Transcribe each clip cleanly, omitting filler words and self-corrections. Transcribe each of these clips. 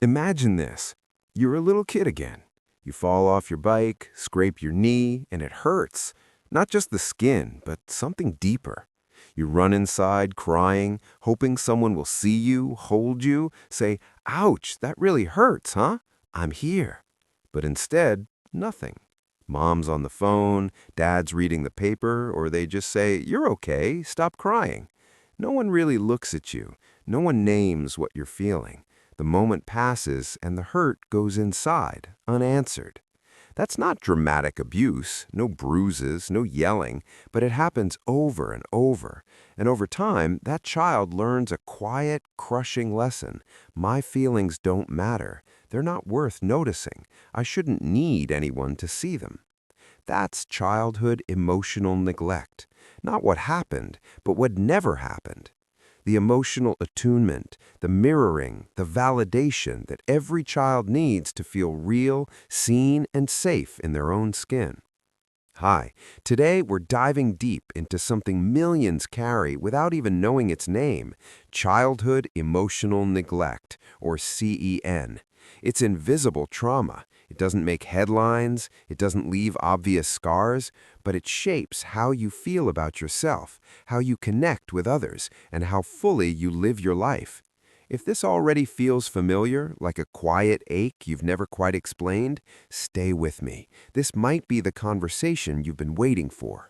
Imagine this. You're a little kid again. You fall off your bike, scrape your knee, and it hurts. Not just the skin, but something deeper. You run inside crying, hoping someone will see you, hold you, say, "Ouch, that really hurts, huh? I'm here." But instead, nothing. Mom's on the phone, dad's reading the paper, or they just say, "You're okay, stop crying." No one really looks at you. No one names what you're feeling. The moment passes and the hurt goes inside, unanswered. That's not dramatic abuse, no bruises, no yelling, but it happens over and over. And over time, that child learns a quiet, crushing lesson. My feelings don't matter. They're not worth noticing. I shouldn't need anyone to see them. That's childhood emotional neglect. Not what happened, but what never happened. The emotional attunement, the mirroring, the validation that every child needs to feel real, seen, and safe in their own skin. Hi, today we're diving deep into something millions carry without even knowing its name, childhood emotional neglect, or CEN. It's invisible trauma. It doesn't make headlines, it doesn't leave obvious scars, but it shapes how you feel about yourself, how you connect with others, and how fully you live your life. If this already feels familiar, like a quiet ache you've never quite explained, stay with me. This might be the conversation you've been waiting for.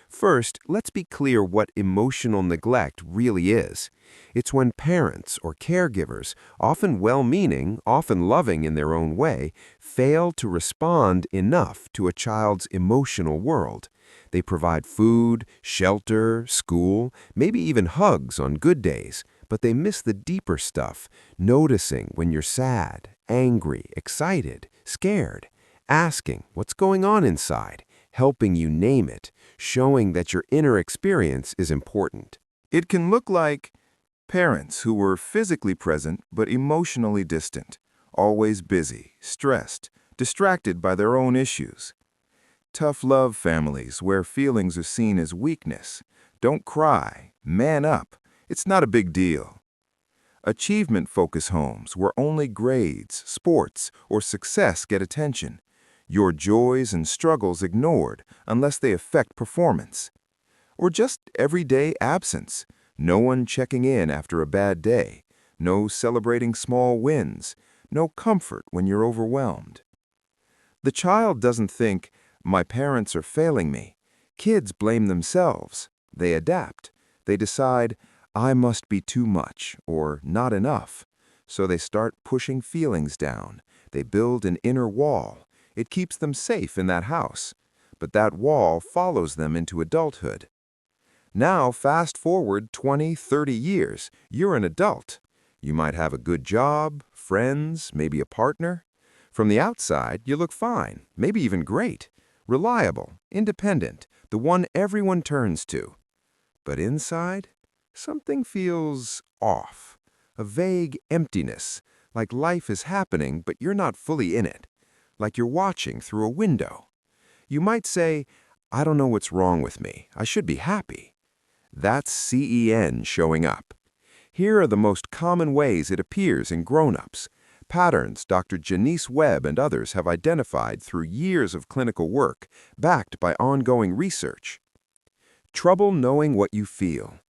First, let's be clear what emotional neglect really is. It's when parents or caregivers, often well-meaning, often loving in their own way, fail to respond enough to a child's emotional world. They provide food, shelter, school, maybe even hugs on good days, but they miss the deeper stuff, noticing when you're sad, angry, excited, scared, asking what's going on inside, helping you name it, showing that your inner experience is important. It can look like parents who were physically present but emotionally distant, always busy, stressed, distracted by their own issues. Tough love families where feelings are seen as weakness. Don't cry, man up, it's not a big deal. Achievement-focused homes where only grades, sports, or success get attention. Your joys and struggles ignored unless they affect performance. Or just everyday absence. No one checking in after a bad day. No celebrating small wins. No comfort when you're overwhelmed. The child doesn't think, "My parents are failing me." Kids blame themselves. They adapt. They decide, "I must be too much," or "not enough." So they start pushing feelings down. They build an inner wall. It keeps them safe in that house. But that wall follows them into adulthood. Now, fast forward 20, 30 years, you're an adult. You might have a good job, friends, maybe a partner. From the outside, you look fine, maybe even great, reliable, independent, the one everyone turns to. But inside, something feels off, a vague emptiness, like life is happening but you're not fully in it, like you're watching through a window. You might say, "I don't know what's wrong with me. I should be happy." That's CEN showing up. Here are the most common ways it appears in grown-ups, patterns Dr. Jonice Webb and others have identified through years of clinical work, backed by ongoing research. Trouble knowing what you feel.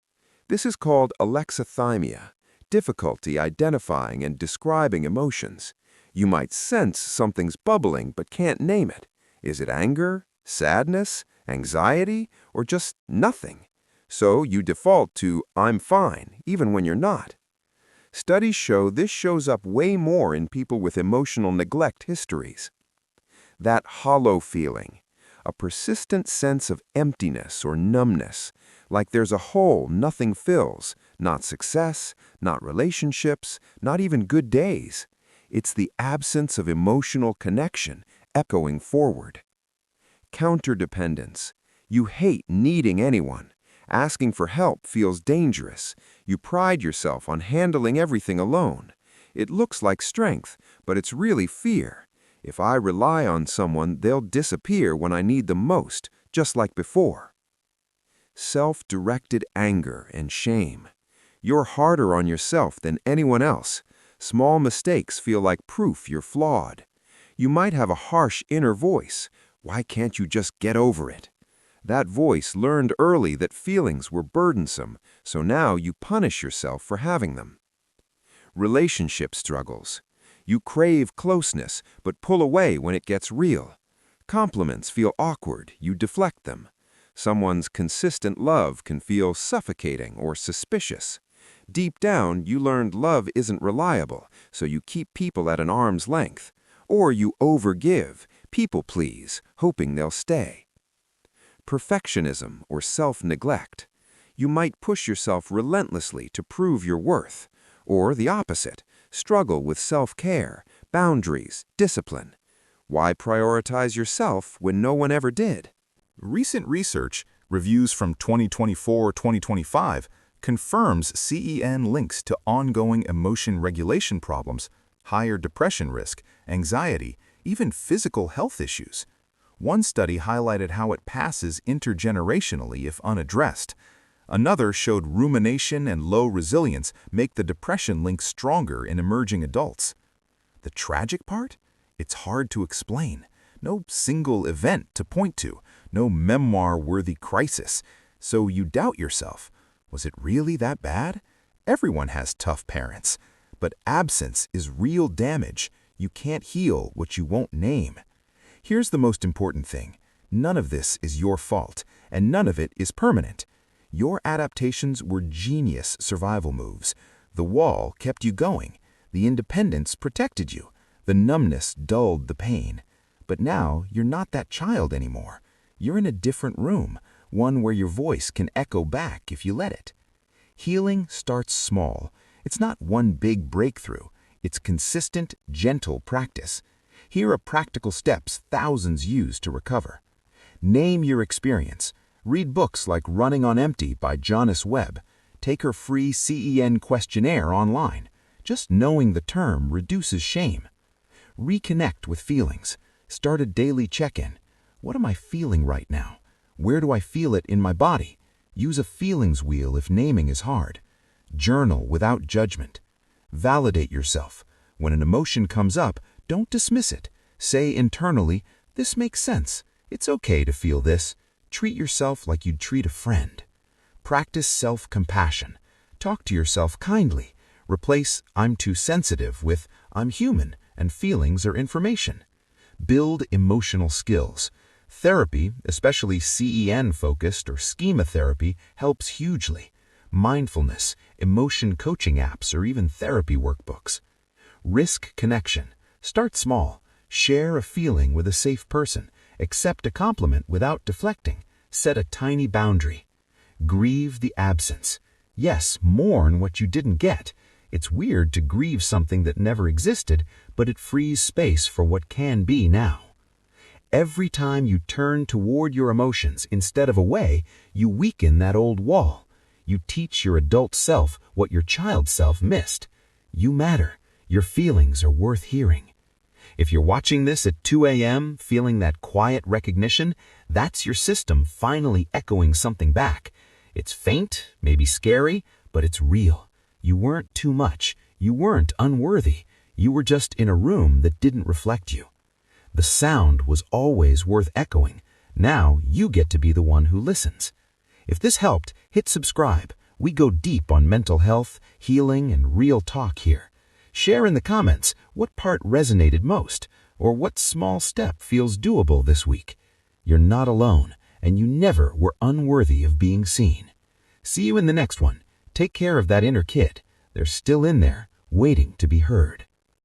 This is called alexithymia, difficulty identifying and describing emotions. You might sense something's bubbling but can't name it. Is it anger, sadness, anxiety, or just nothing? So you default to "I'm fine," even when you're not. Studies show this shows up way more in people with emotional neglect histories. That hollow feeling, a persistent sense of emptiness or numbness, like there's a hole nothing fills, not success, not relationships, not even good days. It's the absence of emotional connection echoing forward. Counterdependence. You hate needing anyone. Asking for help feels dangerous. You pride yourself on handling everything alone. It looks like strength, but it's really fear. If I rely on someone, they'll disappear when I need them most, just like before. Self-directed anger and shame. You're harder on yourself than anyone else. Small mistakes feel like proof you're flawed. You might have a harsh inner voice. Why can't you just get over it? That voice learned early that feelings were burdensome, so now you punish yourself for having them. Relationship struggles. You crave closeness, but pull away when it gets real. Compliments feel awkward, you deflect them. Someone's consistent love can feel suffocating or suspicious. Deep down, you learned love isn't reliable, so you keep people at an arm's length. Or you overgive, people please, hoping they'll stay. Perfectionism or self-neglect. You might push yourself relentlessly to prove your worth. Or the opposite, struggle with self-care, boundaries, discipline. Why prioritize yourself when no one ever did? Recent research, reviews from 2024-2025, confirms CEN links to ongoing emotion regulation problems, higher depression risk, anxiety, even physical health issues. One study highlighted how it passes intergenerationally if unaddressed. Another showed rumination and low resilience make the depression link stronger in emerging adults. The tragic part? It's hard to explain. No single event to point to, no memoir-worthy crisis. So you doubt yourself. Was it really that bad? Everyone has tough parents. But absence is real damage. You can't heal what you won't name. Here's the most important thing. None of this is your fault, and none of it is permanent. Your adaptations were genius survival moves. The wall kept you going. The independence protected you. The numbness dulled the pain. But now you're not that child anymore. You're in a different room, one where your voice can echo back if you let it. Healing starts small. It's not one big breakthrough. It's consistent, gentle practice. Here are practical steps thousands use to recover. Name your experience. Read books like Running on Empty by Jonice Webb. Take her free CEN questionnaire online. Just knowing the term reduces shame. Reconnect with feelings. Start a daily check-in. What am I feeling right now? Where do I feel it in my body? Use a feelings wheel if naming is hard. Journal without judgment. Validate yourself. When an emotion comes up, don't dismiss it. Say internally, "This makes sense. It's okay to feel this." Treat yourself like you'd treat a friend. Practice self-compassion. Talk to yourself kindly. Replace "I'm too sensitive" with "I'm human and feelings are information." Build emotional skills. Therapy, especially CEN-focused or schema therapy, helps hugely. Mindfulness, emotion coaching apps, or even therapy workbooks. Risk connection. Start small. Share a feeling with a safe person. Accept a compliment without deflecting. Set a tiny boundary. Grieve the absence. Yes, mourn what you didn't get. It's weird to grieve something that never existed, but it frees space for what can be now. Every time you turn toward your emotions instead of away, you weaken that old wall. You teach your adult self what your child self missed. You matter. Your feelings are worth hearing. If you're watching this at 2 a.m., feeling that quiet recognition, that's your system finally echoing something back. It's faint, maybe scary, but it's real. You weren't too much. You weren't unworthy. You were just in a room that didn't reflect you. The sound was always worth echoing. Now you get to be the one who listens. If this helped, hit subscribe. We go deep on mental health, healing, and real talk here. Share in the comments what part resonated most, or what small step feels doable this week. You're not alone, and you never were unworthy of being seen. See you in the next one. Take care of that inner kid. They're still in there, waiting to be heard.